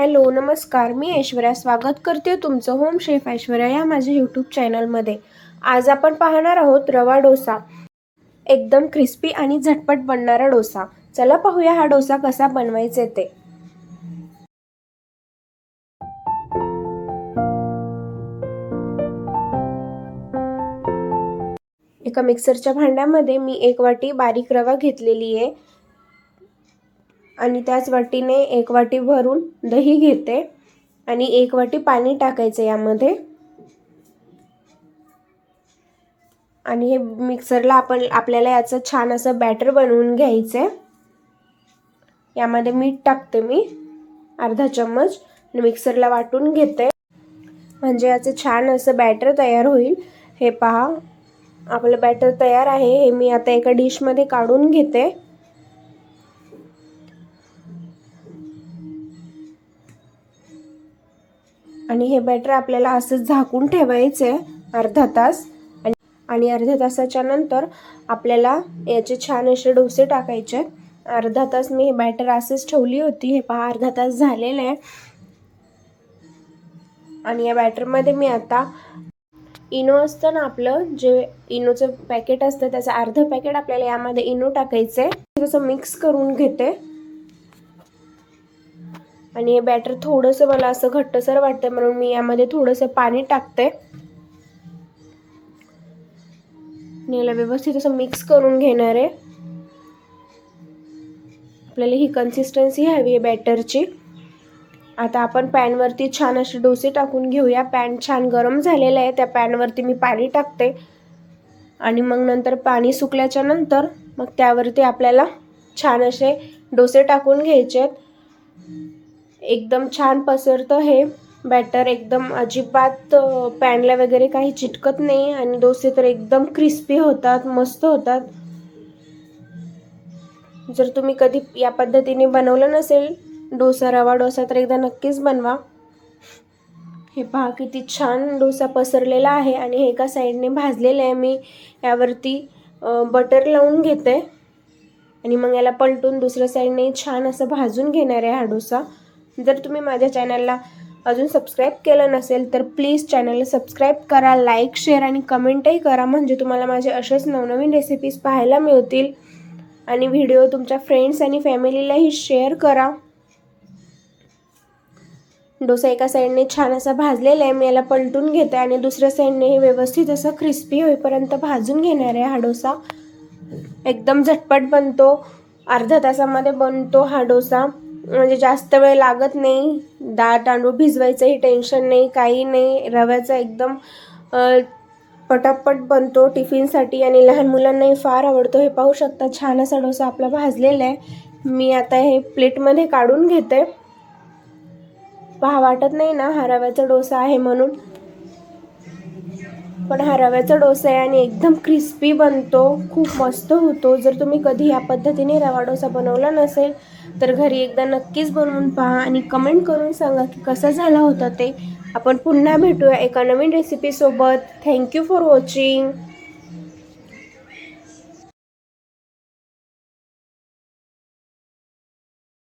Hello नमस्कार, मी ऐश्वर्या स्वागत करते तुमचं होम शेफ ऐश्वर्या या माझ्या यूट्यूब चॅनलमध्ये। आज आपण पाहणार आहोत रवा डोसा, एकदम क्रिस्पी आणि झटपट बनणारा डोसा। चला पाहूया हा डोसा कसा बनवायचा ते। एका मिक्सरच्या भांड्यामध्ये मी 1 वाटी बारीक रवा घेतलेली आहे आणि त्याच वाटीने 1 वाटी भरून दही घेते आणि 1 वाटी पाणी टाकायचं यामध्ये। आणि हे मिक्सरला आपल्याला याचं छान असं बॅटर बनवून घ्यायचंय। यामध्ये मीठ टाकते मी अर्धा चम्मच आणि मिक्सरला वाटून घेते, म्हणजे याचं छान असं बॅटर तयार होईल। हे पहा, आपलं बॅटर तयार आहे। हे मी आता एका डिश मध्ये काढून घेते आणि हे बॅटर आपल्याला असं झाकून ठेवायचंय अर्धा तास आणि अर्ध्या तासाच्या नंतर आपल्याला याचे छान असे डोसे टाकायचे। अर्धा तास मी हे बॅटर असंच ठेवली होती। हे पहा, अर्धा तास झालेला आहे आणि या बॅटर मध्ये मी आता इनो असतं ना, आपलं जे इनोचं पॅकेट असतं त्याचं अर्ध पॅकेट आपल्याला यामध्ये इनो टाकायचंय। तसं मिक्स करून घेते आणि हे बॅटर थोडंसं मला असं घट्टसर वाटतं म्हणून मी यामध्ये थोडंसं पाणी टाकते आणि याला व्यवस्थित असं मिक्स करून घेणार आहे। आपल्याला ही कन्सिस्टन्सी हवी आहे बॅटरची। आता आपण पॅन वरती छान असे डोसे टाकून घेऊया। पॅन छान गरम झालेला आहे, त्या पॅन वरती मी पाणी टाकते आणि मग नंतर पाणी सुकल्याच्या नंतर मग त्यावरती आपल्याला छान असे डोसे टाकून घ्यायचे। एकदम छान पसरतं हे बॅटर, एकदम अजिबात पॅनला वगैरे काही चिटकत नाही आणि डोसे तर एकदम क्रिस्पी होतात, मस्त होतात। जर तुम्ही कधी या पद्धतीने बनवलं नसेल डोसा, रवा डोसा, तर एकदा नक्कीच बनवा। हे पहा किती छान डोसा पसरलेला आहे आणि हे एका साईडने भाजलेलं आहे। मी यावरती बटर लावून घेते आणि मग याला पलटून दुसऱ्या साईडने छान असं भाजून घेणार आहे हा डोसा। जर तुम्ही माझ्या चॅनलला अजून सबस्क्राईब केलं नसेल तर प्लीज चॅनलला सबस्क्राईब करा, लाईक, शेअर आणि कमेंटही करा, म्हणजे तुम्हाला माझे असेच नवनवीन रेसिपीज पाहायला मिळतील। आणि व्हिडिओ तुमच्या फ्रेंड्स आणि फॅमिलीलाही शेअर करा। डोसा एका साईडने छान असा भाजलेला आहे, मी याला पलटून घेते आणि दुसऱ्या साईडने हे व्यवस्थित असं क्रिस्पी होईपर्यंत भाजून घेणार आहे। हा डोसा एकदम झटपट बनतो, अर्ध्या तासामध्ये बनतो हा डोसा, म्हणजे जास्त वेळ लागत नाही। डाळ तांदूळ भिजवायचंही टेन्शन नाही, काही नाही। रव्याचा एकदम पटापट बनतो टिफिनसाठी आणि लहान मुलांनाही फार आवडतो। हे पाहू शकता, छान असा डोसा आपला भाजलेला आहे। मी आता हे प्लेटमध्ये काढून घेते। पहा, वाटत नाही ना हा रव्याचा डोसा आहे म्हणून, पण हा रव्याचा डोसा आहे आणि एकदम क्रिस्पी बनतो, खूप मस्त होतो। जर तुम्ही कधी या पद्धतीने रवा डोसा बनवला नसेल तर घरी एकदा नक्कीच बनवून पहा आणि कमेंट करून सांगा की कसा झाला होता ते। आपण पुन्हा भेटूया एका नवीन रेसिपी सोबत। Thank you for watching.